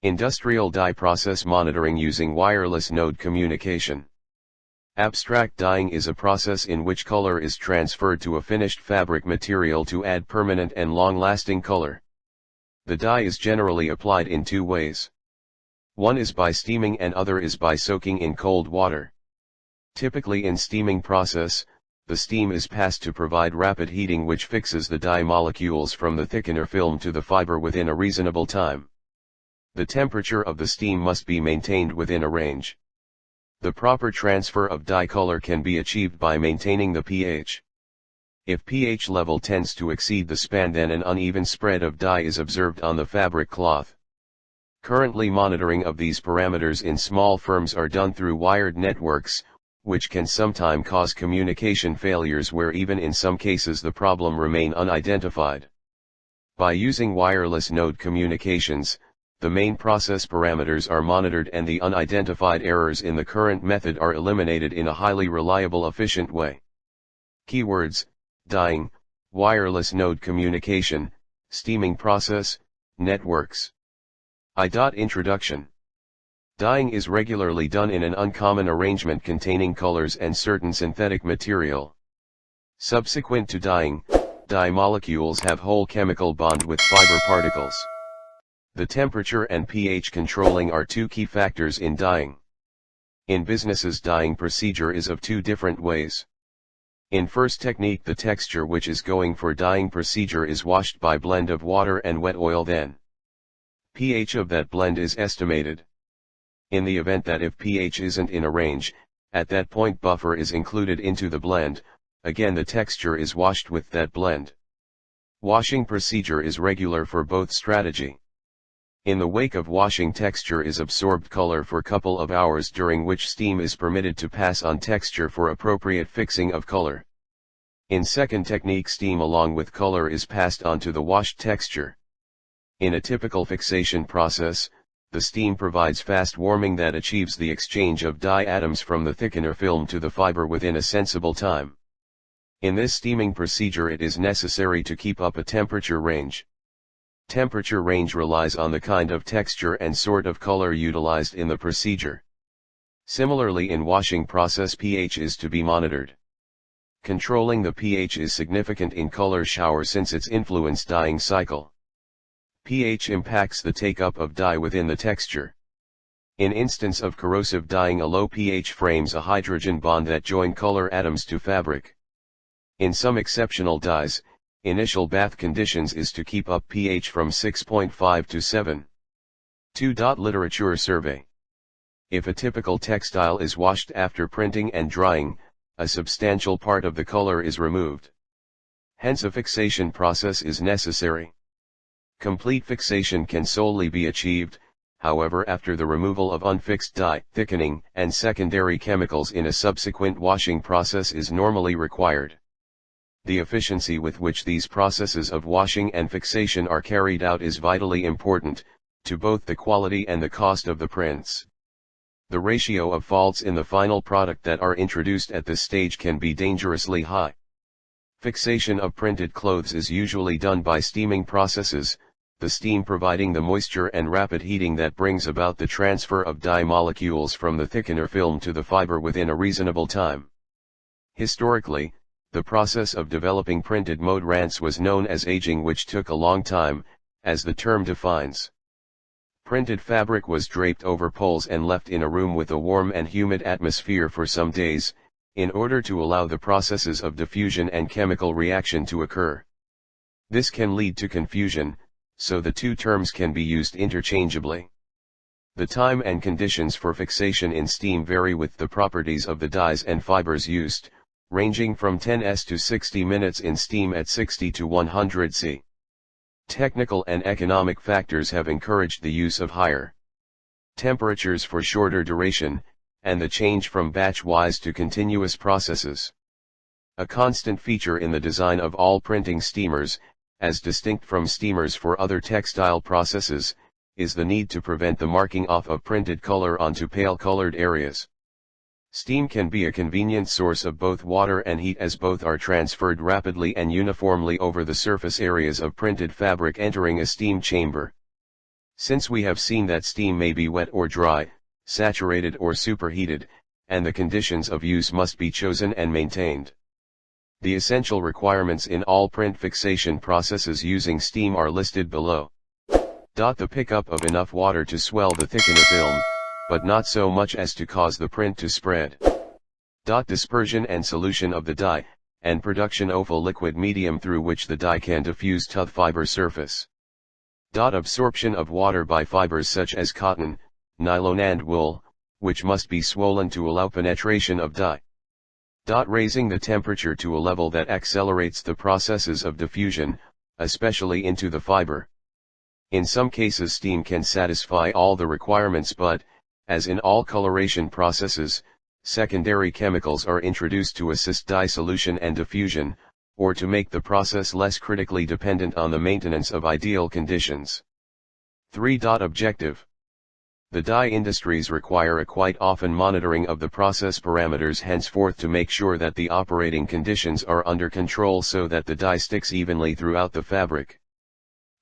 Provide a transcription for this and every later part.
Industrial dye process monitoring using wireless node communication. Abstract dyeing is a process in which color is transferred to a finished fabric material to add permanent and long-lasting color. The dye is generally applied in two ways. One is by steaming and other is by soaking in cold water. Typically in steaming process, the steam is passed to provide rapid heating which fixes the dye molecules from the thickener film to the fiber within a reasonable time. The temperature of the steam must be maintained within a range. The proper transfer of dye color can be achieved by maintaining the pH. If pH level tends to exceed the span, then an uneven spread of dye is observed on the fabric cloth. Currently, monitoring of these parameters in small firms are done through wired networks, which can sometimes cause communication failures where even in some cases the problem remain unidentified. By using wireless node communications, the main process parameters are monitored and the unidentified errors in the current method are eliminated in a highly reliable, efficient way. Keywords: dyeing, wireless node communication, steaming process, networks. Introduction. Dyeing is regularly done in an uncommon arrangement containing colors and certain synthetic material. Subsequent to dyeing, dye molecules have whole chemical bond with fiber particles. The temperature and pH controlling are two key factors in dyeing. In businesses, dyeing procedure is of two different ways. In first technique, the texture which is going for dyeing procedure is washed by blend of water and wet oil, then pH of that blend is estimated. In the event that if pH isn't in a range, at that point buffer is included into the blend, again the texture is washed with that blend. Washing procedure is regular for both strategy. In the wake of washing, texture is absorbed color for couple of hours, during which steam is permitted to pass on texture for appropriate fixing of color. In second technique, steam along with color is passed on to the washed texture. In a typical fixation process, the steam provides fast warming that achieves the exchange of dye atoms from the thickener film to the fiber within a sensible time. In this steaming procedure, it is necessary to keep up a temperature range. Temperature range relies on the kind of texture and sort of color utilized in the procedure. Similarly, in washing process, pH is to be monitored. Controlling the pH is significant in color shower since its influence dyeing cycle. pH impacts the take-up of dye within the texture. In instance of corrosive dyeing, a low pH frames a hydrogen bond that join color atoms to fabric. In some exceptional dyes, initial bath conditions is to keep up pH from 6.5 to 7. 2. Literature survey. If a typical textile is washed after printing and drying, a substantial part of the color is removed. Hence a fixation process is necessary. Complete fixation can solely be achieved, however, after the removal of unfixed dye. Thickening and secondary chemicals in a subsequent washing process is normally required. The efficiency with which these processes of washing and fixation are carried out is vitally important, to both the quality and the cost of the prints. The ratio of faults in the final product that are introduced at this stage can be dangerously high. Fixation of printed clothes is usually done by steaming processes, the steam providing the moisture and rapid heating that brings about the transfer of dye molecules from the thickener film to the fiber within a reasonable time. Historically, the process of developing printed mode rants was known as aging, which took a long time, as the term defines. Printed fabric was draped over poles and left in a room with a warm and humid atmosphere for some days, in order to allow the processes of diffusion and chemical reaction to occur. This can lead to confusion, so the two terms can be used interchangeably. The time and conditions for fixation in steam vary with the properties of the dyes and fibers used, ranging from 10s to 60 minutes in steam at 60 to 100 C. Technical and economic factors have encouraged the use of higher temperatures for shorter duration, and the change from batch-wise to continuous processes. A constant feature in the design of all printing steamers, as distinct from steamers for other textile processes, is the need to prevent the marking off of printed color onto pale-colored areas. Steam can be a convenient source of both water and heat, as both are transferred rapidly and uniformly over the surface areas of printed fabric entering a steam chamber. Since we have seen that steam may be wet or dry, saturated or superheated, and the conditions of use must be chosen and maintained. The essential requirements in all print fixation processes using steam are listed below. The pickup of enough water to swell the thickener film, but not so much as to cause the print to spread. Dispersion and solution of the dye, and production of a liquid medium through which the dye can diffuse to the fiber surface. Absorption of water by fibers such as cotton, nylon and wool, which must be swollen to allow penetration of dye. Raising the temperature to a level that accelerates the processes of diffusion, especially into the fiber. In some cases steam can satisfy all the requirements, but, as in all coloration processes, secondary chemicals are introduced to assist dye solution and diffusion, or to make the process less critically dependent on the maintenance of ideal conditions. 3. Objective. The dye industries require a quite often monitoring of the process parameters henceforth to make sure that the operating conditions are under control so that the dye sticks evenly throughout the fabric.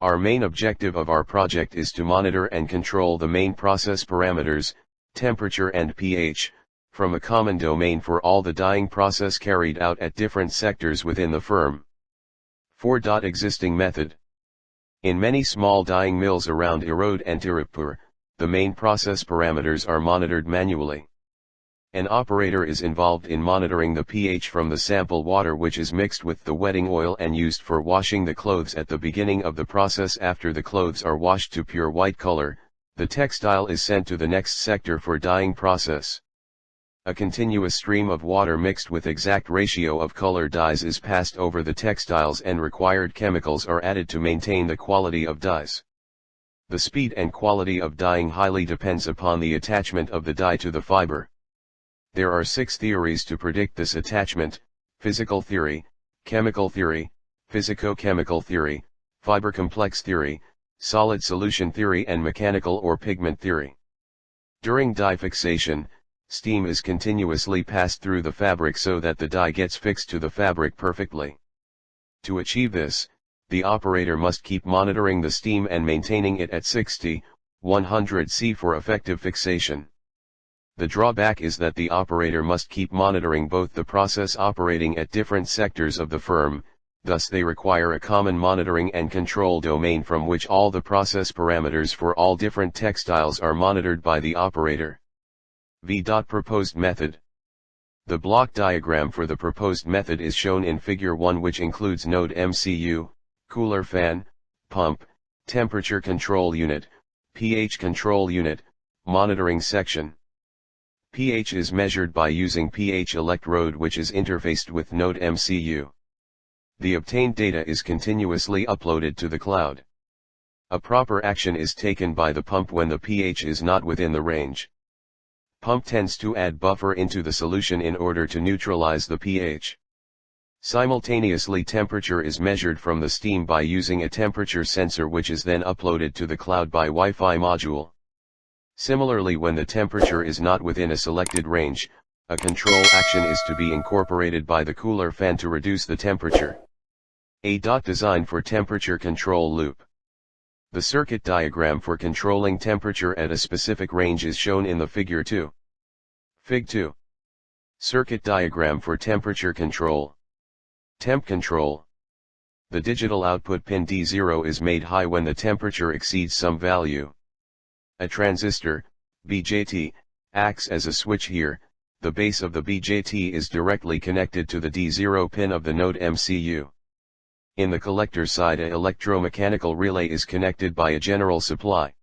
Our main objective of our project is to monitor and control the main process parameters, temperature and pH, from a common domain for all the dyeing process carried out at different sectors within the firm. 4. Existing method. In many small dyeing mills around Erode and Tirupur, the main process parameters are monitored manually. An operator is involved in monitoring the pH from the sample water which is mixed with the wetting oil and used for washing the clothes at the beginning of the process. After the clothes are washed to pure white color, the textile is sent to the next sector for dyeing process. A continuous stream of water mixed with exact ratio of color dyes is passed over the textiles and required chemicals are added to maintain the quality of dyes. The speed and quality of dyeing highly depends upon the attachment of the dye to the fiber. There are 6 theories to predict this attachment: physical theory, chemical theory, physico-chemical theory, fiber complex theory, solid solution theory and mechanical or pigment theory. During dye fixation, steam is continuously passed through the fabric so that the dye gets fixed to the fabric perfectly. To achieve this, the operator must keep monitoring the steam and maintaining it at 60–100 C for effective fixation. The drawback is that the operator must keep monitoring both the process operating at different sectors of the firm, thus they require a common monitoring and control domain from which all the process parameters for all different textiles are monitored by the operator. Proposed method. The block diagram for the proposed method is shown in Figure 1, which includes node MCU, cooler fan, pump, temperature control unit, pH control unit, monitoring section. pH is measured by using pH electrode which is interfaced with node MCU. The obtained data is continuously uploaded to the cloud. A proper action is taken by the pump when the pH is not within the range. Pump tends to add buffer into the solution in order to neutralize the pH. Simultaneously, temperature is measured from the steam by using a temperature sensor which is then uploaded to the cloud by Wi-Fi module. Similarly, when the temperature is not within a selected range, a control action is to be incorporated by the cooler fan to reduce the temperature. Design for temperature control loop. The circuit diagram for controlling temperature at a specific range is shown in the Figure 2. Fig 2. Circuit diagram for temperature control. Temp control. The digital output pin D0 is made high when the temperature exceeds some value. A transistor, BJT, acts as a switch here. The base of the BJT is directly connected to the D0 pin of the node MCU. In the collector side, an electromechanical relay is connected by a general supply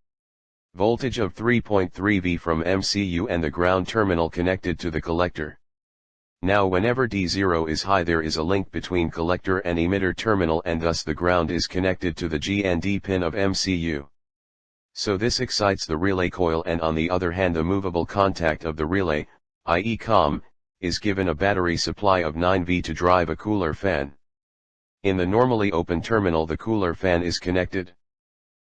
voltage of 3.3 V from MCU and the ground terminal connected to the collector. Now whenever D0 is high, there is a link between collector and emitter terminal, and thus the ground is connected to the GND pin of MCU. So this excites the relay coil, and on the other hand the movable contact of the relay, i.e. COM, is given a battery supply of 9 V to drive a cooler fan. In the normally open terminal the cooler fan is connected.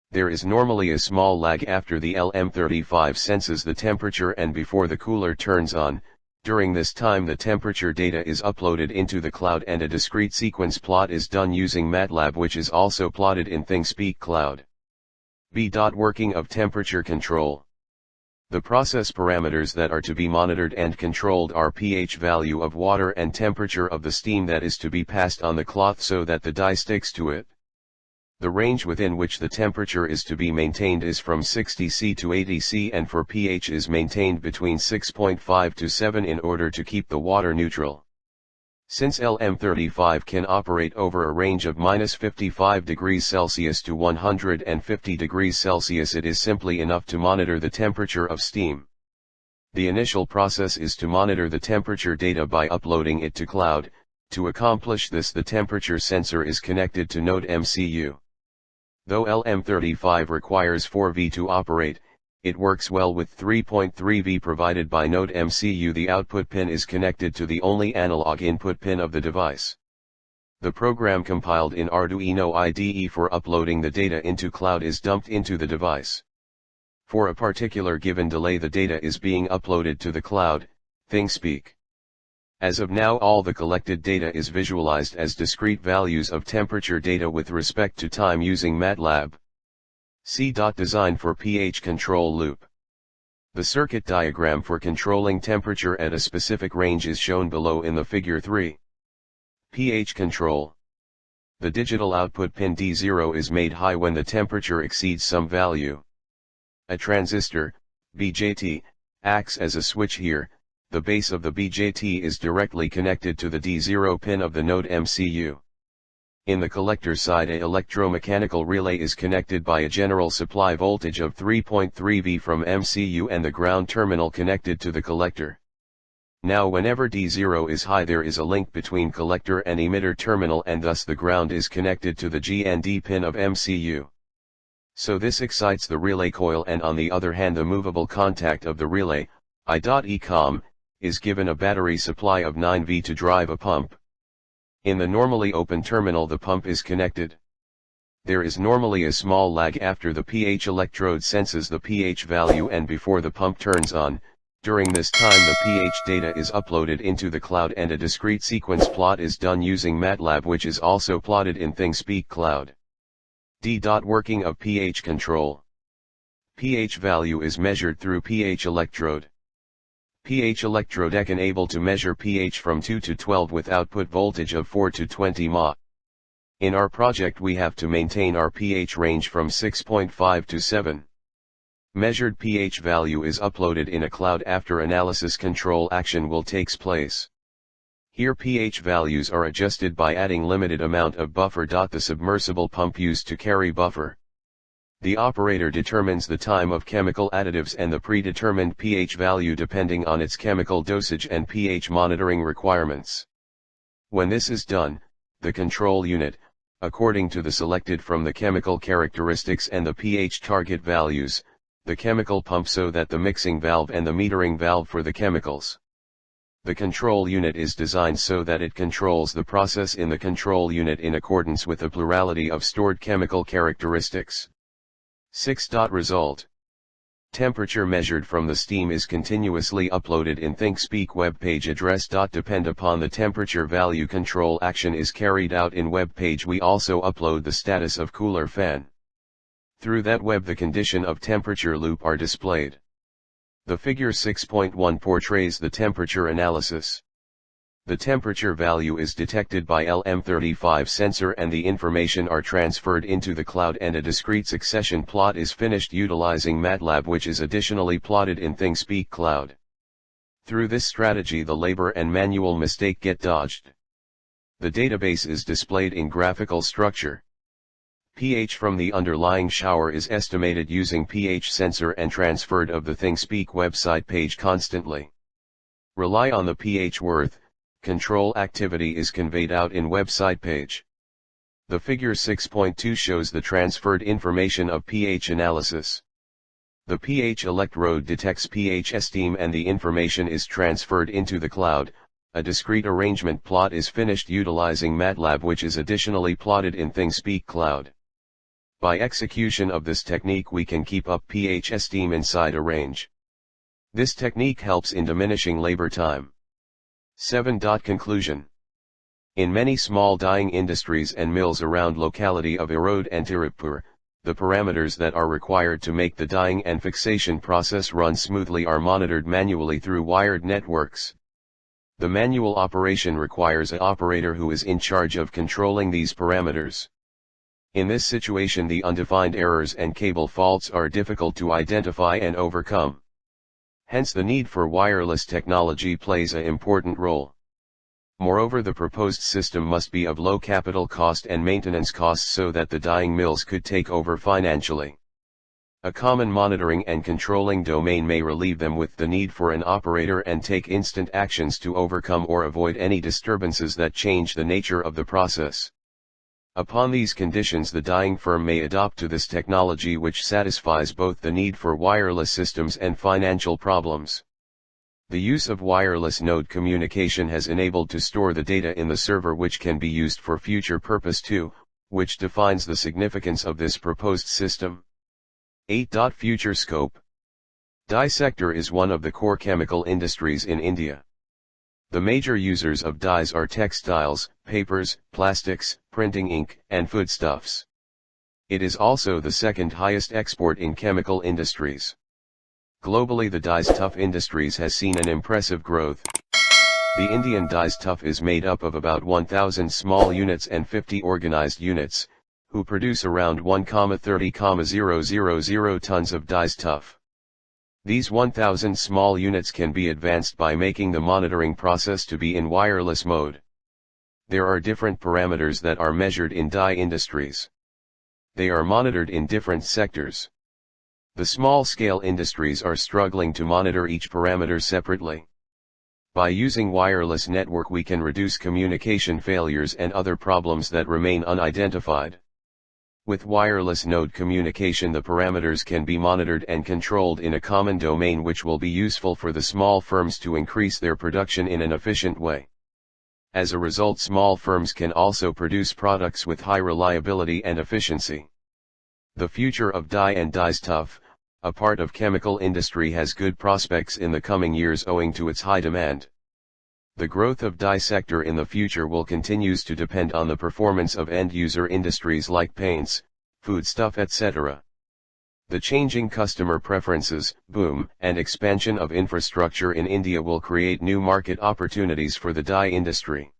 There is normally a small lag after the LM35 senses the temperature and before the cooler turns on. During this time the temperature data is uploaded into the cloud and a discrete sequence plot is done using MATLAB, which is also plotted in ThingSpeak Cloud. B. Working of temperature control. The process parameters that are to be monitored and controlled are pH value of water and temperature of the steam that is to be passed on the cloth so that the dye sticks to it. The range within which the temperature is to be maintained is from 60 C to 80 C, and for pH is maintained between 6.5 to 7 in order to keep the water neutral. Since LM35 can operate over a range of -55 degrees Celsius to 150 degrees Celsius, it is simply enough to monitor the temperature of steam. The initial process is to monitor the temperature data by uploading it to cloud. To accomplish this, the temperature sensor is connected to Node MCU. Though LM35 requires 4V to operate, it works well with 3.3V provided by Node MCU. The output pin is connected to the only analog input pin of the device. The program compiled in Arduino IDE for uploading the data into cloud is dumped into the device. For a particular given delay, the data is being uploaded to the cloud, ThinkSpeak. As of now, all the collected data is visualized as discrete values of temperature data with respect to time using MATLAB. C. Design for pH control loop. The circuit diagram for controlling temperature at a specific range is shown below in the figure 3. pH control. The digital output pin D0 is made high when the temperature exceeds some value. A transistor, BJT, acts as a switch here. The base of the BJT is directly connected to the D0 pin of the Node MCU. In the collector side, a electromechanical relay is connected by a general supply voltage of 3.3V from MCU and the ground terminal connected to the collector. Now whenever D0 is high, there is a link between collector and emitter terminal, and thus the ground is connected to the GND pin of MCU. So this excites the relay coil, and on the other hand the movable contact of the relay, I.ECOM, is given a battery supply of 9V to drive a pump. In the normally open terminal, the pump is connected. There is normally a small lag after the pH electrode senses the pH value and before the pump turns on. During this time the pH data is uploaded into the cloud and a discrete sequence plot is done using MATLAB, which is also plotted in ThinkSpeak Cloud. D. Working of pH control. pH value is measured through pH electrode. pH electrode can able to measure pH from 2 to 12 with output voltage of 4 to 20 mA. In our project we have to maintain our pH range from 6.5 to 7. Measured pH value is uploaded in a cloud after analysis control action will takes place. Here pH values are adjusted by adding limited amount of buffer. The submersible pump used to carry buffer. The operator determines the time of chemical additives and the predetermined pH value depending on its chemical dosage and pH monitoring requirements. When this is done, the control unit, according to the selected from the chemical characteristics and the pH target values, the chemical pump so that the mixing valve and the metering valve for the chemicals. The control unit is designed so that it controls the process in the control unit in accordance with a plurality of stored chemical characteristics. 6. Result. Temperature measured from the steam is continuously uploaded in ThinkSpeak web page address. Depend upon the temperature value, control action is carried out in web page. We also upload the status of cooler fan. Through that web the condition of temperature loop are displayed. The figure 6.1 portrays the temperature analysis. The temperature value is detected by LM35 sensor and the information are transferred into the cloud, and a discrete succession plot is finished utilizing MATLAB, which is additionally plotted in ThinkSpeak Cloud. Through this strategy the labor and manual mistake get dodged. The database is displayed in graphical structure. pH from the underlying shower is estimated using pH sensor and transferred of the ThinkSpeak website page constantly. Rely on the pH worth. Control activity is conveyed out in website page. The figure 6.2 shows the transferred information of pH analysis. The pH electrode detects pH esteem and the information is transferred into the cloud. A discrete arrangement plot is finished utilizing MATLAB, which is additionally plotted in ThinkSpeak Cloud. By execution of this technique we can keep up pH esteem inside a range. This technique helps in diminishing labor time. 7. Conclusion. In many small dyeing industries and mills around locality of Erode and Tirupur, The parameters that are required to make the dyeing and fixation process run smoothly are monitored manually through wired networks. The manual operation requires an operator who is in charge of controlling these parameters. In this situation, the undefined errors and cable faults are difficult to identify and overcome. Hence, the need for wireless technology plays an important role. Moreover, the proposed system must be of low capital cost and maintenance costs so that the dyeing mills could take over financially. A common monitoring and controlling domain may relieve them with the need for an operator and take instant actions to overcome or avoid any disturbances that change the nature of the process. Upon these conditions, the dyeing firm may adopt to this technology, which satisfies both the need for wireless systems and financial problems. The use of wireless node communication has enabled to store the data in the server, which can be used for future purpose too, which defines the significance of this proposed system. 8. Future scope. Dye sector is one of the core chemical industries in India. The major users of dyes are textiles, papers, plastics, printing ink, and foodstuffs. It is also the second highest export in chemical industries. Globally, the dyes tough industries has seen an impressive growth. The Indian dyes tough is made up of about 1,000 small units and 50 organized units, who produce around 1,30,000 tons of dyes tough. These 1,000 small units can be advanced by making the monitoring process to be in wireless mode. There are different parameters that are measured in dye industries. They are monitored in different sectors. The small-scale industries are struggling to monitor each parameter separately. By using wireless network, we can reduce communication failures and other problems that remain unidentified. With wireless node communication, the parameters can be monitored and controlled in a common domain, which will be useful for the small firms to increase their production in an efficient way. As a result, small firms can also produce products with high reliability and efficiency. The future of dye and dyes tough, a part of chemical industry, has good prospects in the coming years owing to its high demand. The growth of dye sector in the future will continues to depend on the performance of end-user industries like paints, foodstuff, etc. The changing customer preferences, boom, and expansion of infrastructure in India will create new market opportunities for the dye industry.